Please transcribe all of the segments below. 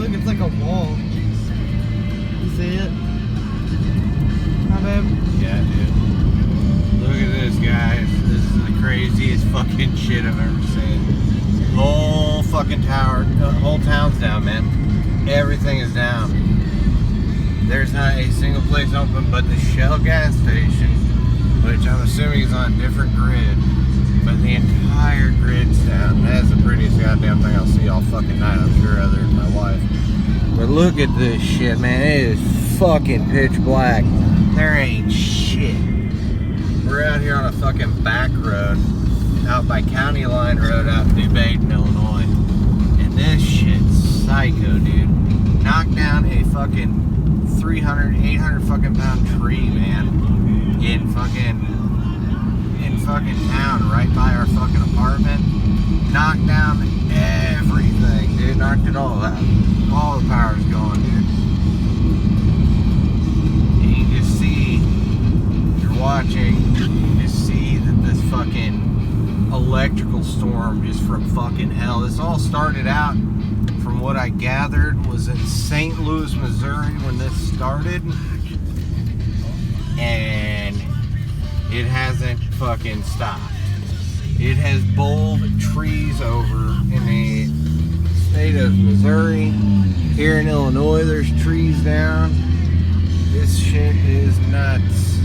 Look, it's like a wall. You see it? Hi, babe. Yeah, dude. Look at this, guys. This is the craziest fucking shit I've ever seen. Whole fucking tower, whole town's down, man. Everything is down. There's not a single place open but the Shell gas station, which I'm assuming is on a different grid. But the entire grid's down. That's the prettiest goddamn thing I'll see all fucking night, I'm sure, other than my wife. But look at this shit, man. It is fucking pitch black. There ain't shit. We're out here on a fucking back road, out by County Line Road out in New Baden, Illinois. And this shit's psycho, dude. Knocked down a fucking 300, 800 fucking pound tree, man. In fucking town, right by our fucking apartment. Knocked down everything, dude. Knocked it all out. All the power's gone, dude. And you can just see, if you're watching, you can just see that this fucking electrical storm is from fucking hell. This all started out, from what I gathered, was in St. Louis, Missouri when this started. And it hasn't fucking stopped. It has bowled trees over in the state of Missouri. Here in Illinois, there's trees down. This shit is nuts.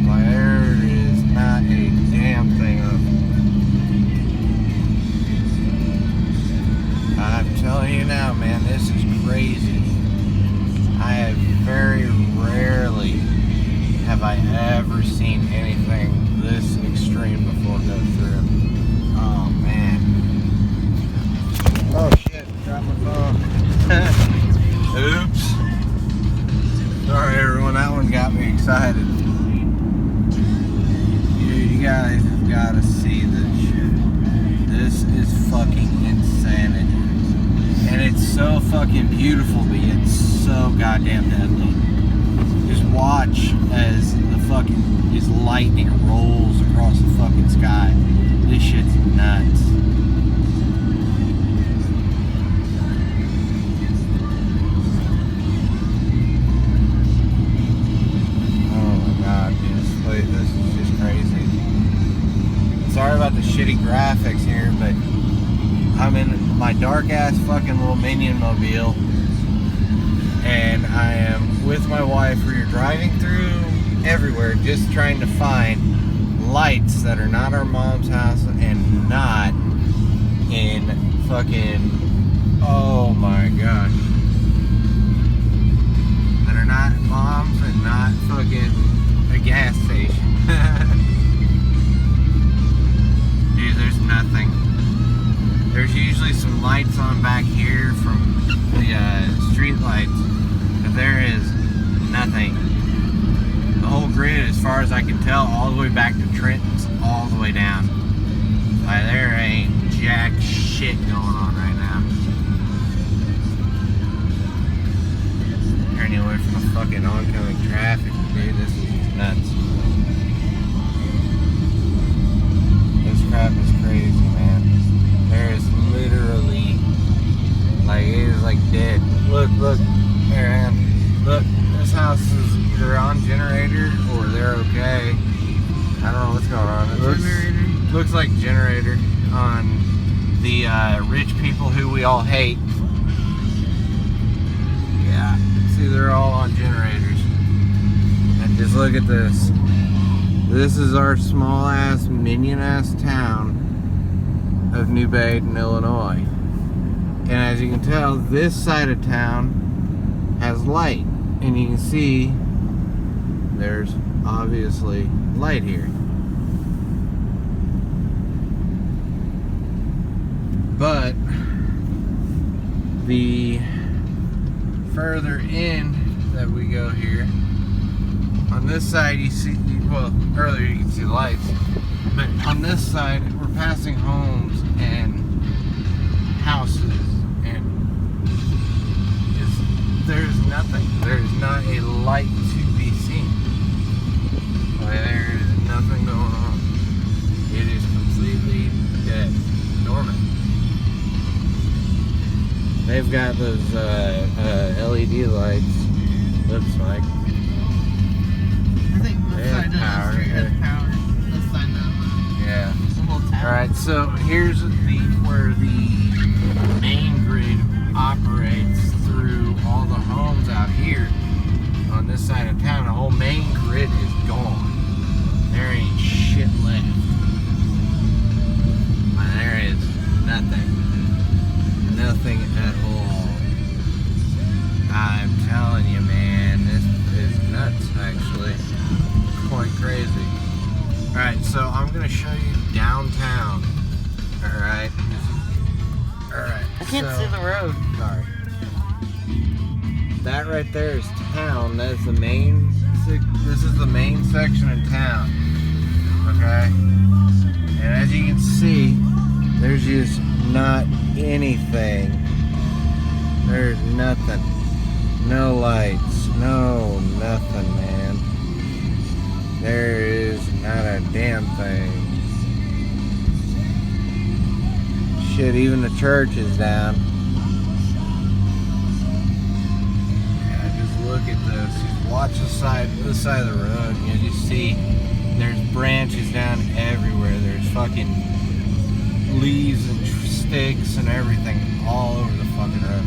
Like, there is not a damn thing of it. I'm telling you now, man, this is crazy. I have very rarely have I ever seen anything this extreme before go through. Oh, man. Oh, shit. Dropped my phone. Oops. Sorry, everyone. That one got me excited. Dude, you guys have got to see this shit. This is fucking insanity. And it's so fucking beautiful, but yet so goddamn deadly. Just watch as the fucking lightning rolls across the fucking sky. This shit's nuts. Oh my god, dude, this is just crazy. Sorry about the shitty graphics here, but I'm in my dark ass fucking little Minion mobile. And I am with my wife. We're driving through everywhere just trying to find lights that are not our mom's house and not in fucking, oh my gosh, that are not mom's and not fucking a gas station. Dude, there's nothing. There's usually some lights on back here from the street lights, but there is nothing. The whole grid, as far as I can tell, all the way back to Trenton's, all the way down. Like, there ain't jack shit going on right now. Turning away from the fucking oncoming traffic, dude. This is just nuts. This crap is crazy, man. There is literally, like, it is like dead. Look, there, man. Look, this house is either on generator or they're okay. I don't know what's going on. It looks like generator on the rich people who we all hate. Yeah, see, they're all on generators. And just look at this. This is our small ass, minion ass town of New Baden, Illinois. And as you can tell, this side of town has light. And you can see there's obviously light here. But the further in that we go here, on this side you see, well, earlier you can see the lights, but on this side we're passing homes and houses, and there's nothing. There's not a light to be seen. Like, there is nothing going on. It is completely dead, dormant. They've got those LED lights. Looks like. I think this They have side of the power, street has yeah. power. This side doesn't. Yeah. The whole town. Alright, so here's where the main grid operates through all the homes out here on this side of town. The whole main grid is gone. There ain't shit left. And there is nothing. Nothing at all. I'm telling you, man, this is nuts, actually. Quite crazy. Alright, so I'm going to show you downtown. Alright. Alright. I can't see the road. Sorry. That right there is town. That's the main. This is the main section of town. Okay? And as you can see, there's just not anything. There's nothing. No lights. No nothing, man. There is not a damn thing. Shit, even the church is down. Yeah, just look at this. Just watch this side of the road. You just see there's branches down everywhere. There's fucking leaves and sticks and everything all over the fucking road.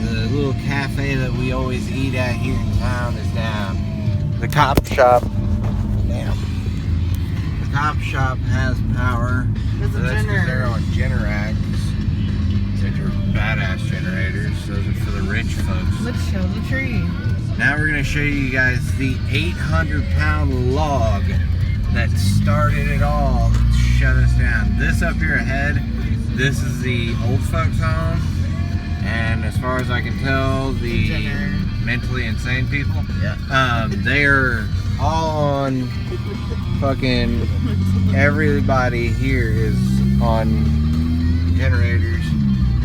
The little cafe that we always eat at here in town is down. The cop shop. Damn. The cop shop has power. There's a That's 'cause generator. they're on Generacs. Which are badass generators. Those are for the rich folks. Let's show the tree. Now we're going to show you guys the 800-pound log that started it all, that shut us down. This up here ahead, this is the old folks home. And as far as I can tell, the Generator. mentally insane people, Yeah. they're all on fucking, everybody here is on generators.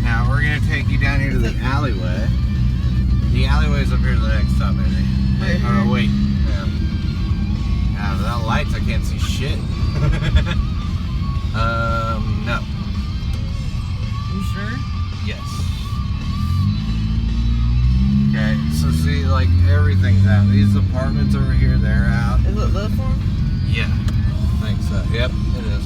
Now we're gonna take you down here to the alleyway. The alleyway's up here to the next stop, maybe. Right Oh here. wait, yeah. Now without lights, I can't see shit. No. You sure? Yes. Okay, so see, like, everything's out. These apartments over here, they're out. Is it this one? Yeah, I think so. Yep, it is.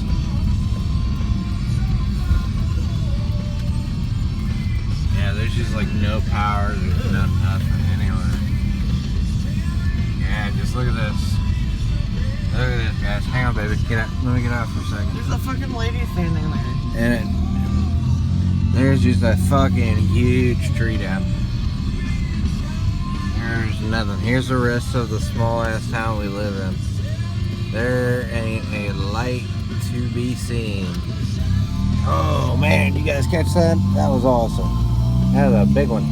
Yeah, there's just, like, no power. There's nothing anywhere. Yeah, just look at this. Look at this, guys. Hang on, baby. Get out. Let me get out for a second. There's a fucking lady standing there. And there's just a fucking huge tree down. There's nothing. Here's the rest of the small ass town we live in. There ain't a light to be seen. Oh man, you guys catch that? That was awesome. That was a big one.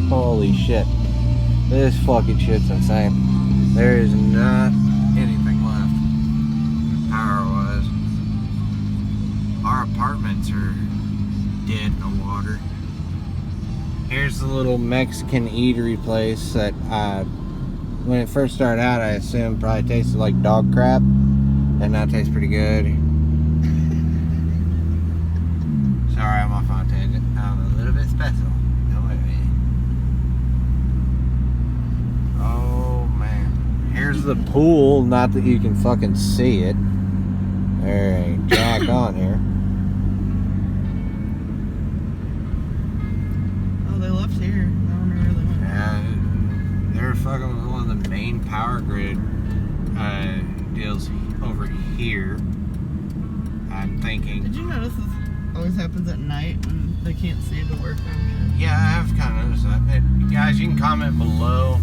Holy shit. This fucking shit's insane. There is not anything left power wise. Our apartments are dead in the water. Here's the little Mexican eatery place that when it first started out, I assumed probably tasted like dog crap, and now it tastes pretty good. Sorry, I'm off on a tangent. I'm a little bit special. No way. Oh man. Here's the pool, not that you can fucking see it. There ain't jack on here. Oh, they left here. I don't know where they went. Yeah, they're fucking with one of the main power grid deals over here. I'm thinking. Did you notice this always happens at night when they can't see the work on Yeah, I have kind of noticed that. Hey, guys, you can comment below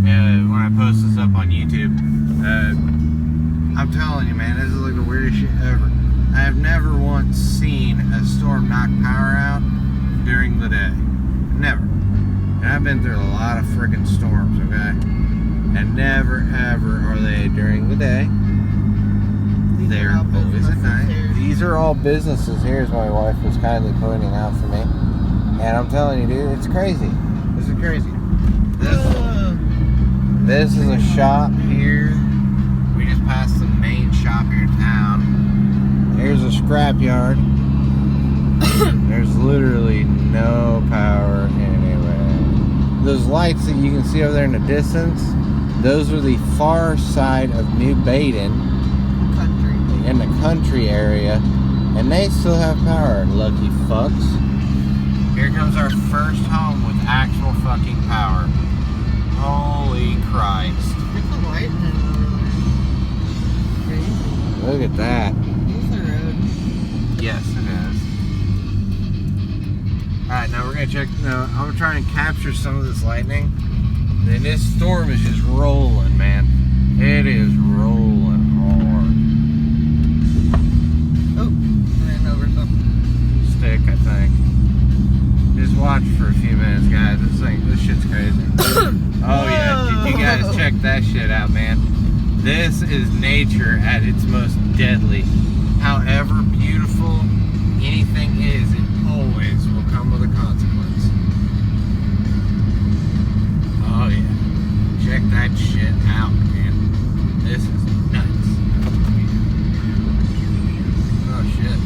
when I post this up on YouTube. I'm telling you, man, this is like the weirdest shit ever. I have never once seen a storm knock power out during the day. Never. And I've been through a lot of freaking storms, okay? And never, ever are they during the day. These are They're all always at businesses night. here. These are all businesses here, as my wife was kindly pointing out for me. And I'm telling you, dude, it's crazy. This is crazy. This is a shop here. We just passed the main shop here in town. Here's a scrap yard. There's literally no lights that you can see over there in the distance, those are the far side of New Baden. Country. In the country area. And they still have power, lucky fucks. Here comes our first home with actual fucking power. Holy Christ. There's a lightning over there. Crazy. Look at that. It's the road. Yes, it is. Alright, now we're gonna check. Now, I'm gonna try and capture some of this lightning. And this storm is just rolling, man. It is rolling hard. Oh, ran over something. Stick, I think. Just watch for a few minutes, guys. This shit's crazy. Oh yeah, you guys check that shit out, man. This is nature at its most deadly. However beautiful anything is, it always will come with a consequence. Oh yeah, check that shit out, man. This is nuts. Oh shit.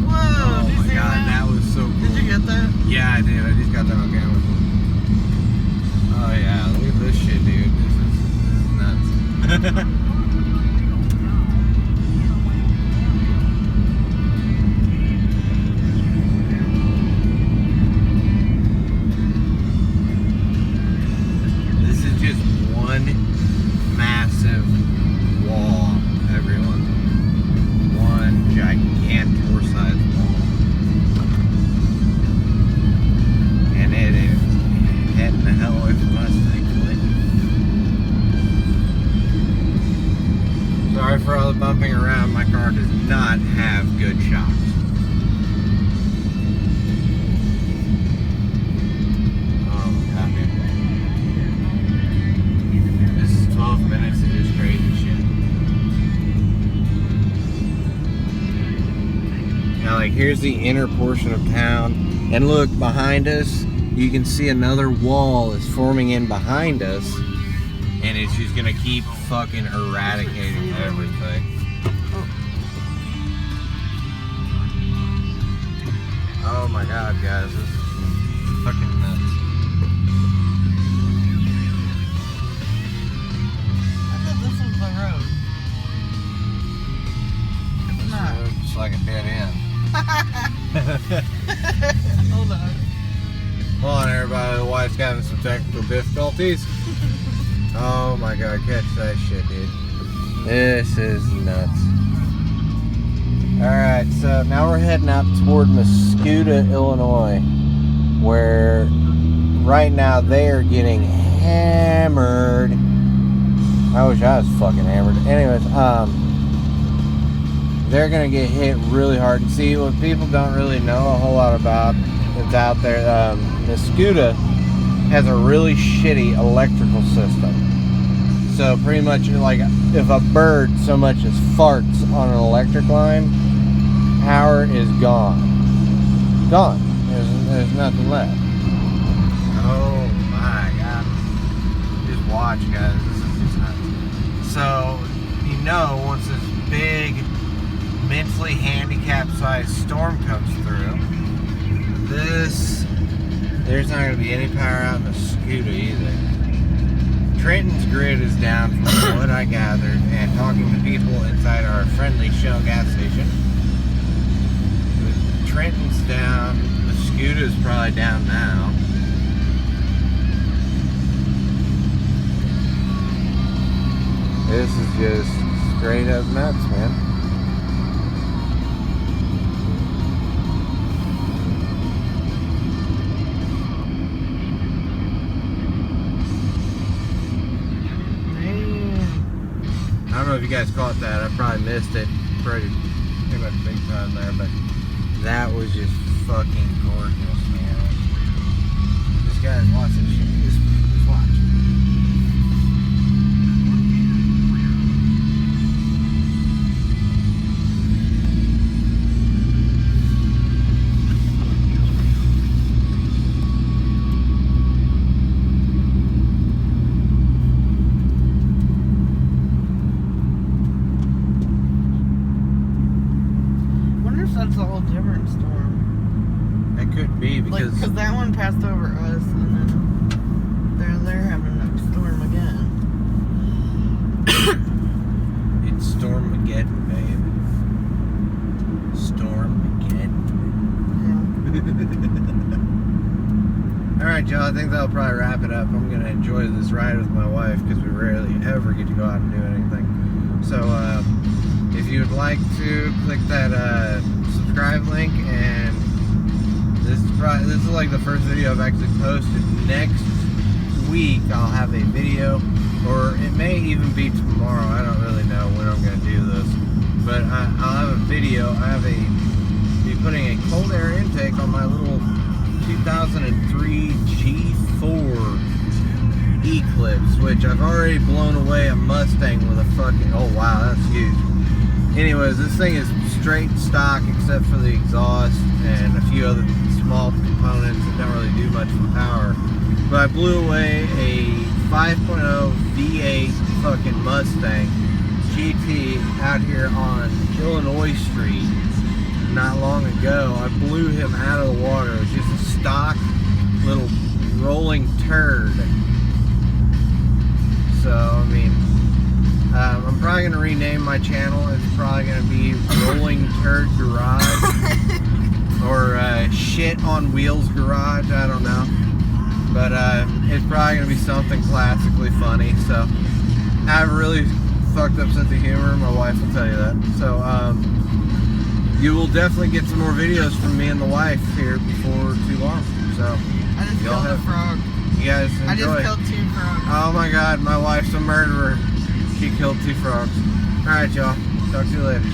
Whoa, Oh did you my see god, that was so cool. Did you get that? Yeah, I did. I just got that on camera. Oh yeah, look at this shit, dude. This is nuts. This is just one massive wall, everyone. One gigantor-sized wall. And it is heading the hell away from us, thankfully. Sorry for all the bumping around. My car does not have good shocks. Oh my god, man. This is 12 minutes of just crazy shit. Now, like, here's the inner portion of town. And look, behind us, you can see another wall is forming in behind us, and it's just gonna keep fucking eradicating everything. Oh my god, guys, this is fucking nuts. I thought this was the road. It's not. It's just like a dead end. Hold on. Hold on, everybody. The wife's having some technical difficulties. Oh my god, catch that shit, dude. This is nuts. Alright, so now we're heading out toward Mascoutah, Illinois, where right now they are getting hammered. I wish I was fucking hammered. Anyways, they're gonna get hit really hard. And see, what people don't really know a whole lot about that's out there, Mascoutah has a really shitty electrical system. So pretty much, like, if a bird so much as farts on an electric line, power is gone. Gone. There's nothing left. Oh my god. Just watch, guys. This is just nuts. So, you know, once this big, mentally handicapped sized storm comes through, there's not going to be any power out in Mascoutah either. Trenton's grid is down from what I gathered, and talking to people inside our friendly Shell gas station. Trenton's down, Mascoutah's probably down now. This is just straight up nuts, man. I don't know if you guys caught that. I probably missed it pretty much big time there, but that was just fucking gorgeous, man. Just guys, watch this shit. Just watch. That's a whole different storm. That could be because Like, 'cause that one passed over us, and then they're having a storm again. It's Stormageddon, babe. Stormageddon. Yeah. Alright, y'all, I think that'll probably wrap it up. I'm going to enjoy this ride with my wife because we rarely ever get to go out and do anything. So, if you would like to click that subscribe link, and this is like the first video I've actually posted. Next week I'll have a video, or it may even be tomorrow. I don't really know when I'm going to do this, but I'll have a video. Be putting a cold air intake on my little 2003 G4 Eclipse, which I've already blown away a Mustang with a fucking, oh wow, that's huge. Anyways, this thing is straight stock except for the exhaust and a few other small components that don't really do much for power. But I blew away a 5.0 V8 fucking Mustang GT out here on Illinois Street not long ago. I blew him out of the water. It was just a stock little rolling turd. So, I mean, I'm probably going to rename my channel. It's probably going to be Rolling Turd Garage or Shit on Wheels Garage. I don't know. But it's probably going to be something classically funny. So, I have a really fucked up sense of humor. My wife will tell you that. So, you will definitely get some more videos from me and the wife here before too long. So, I just killed a frog. You guys enjoy. I just killed 2 frogs. Oh my god, my wife's a murderer. She killed 2 frogs. Alright, y'all. Talk to you later.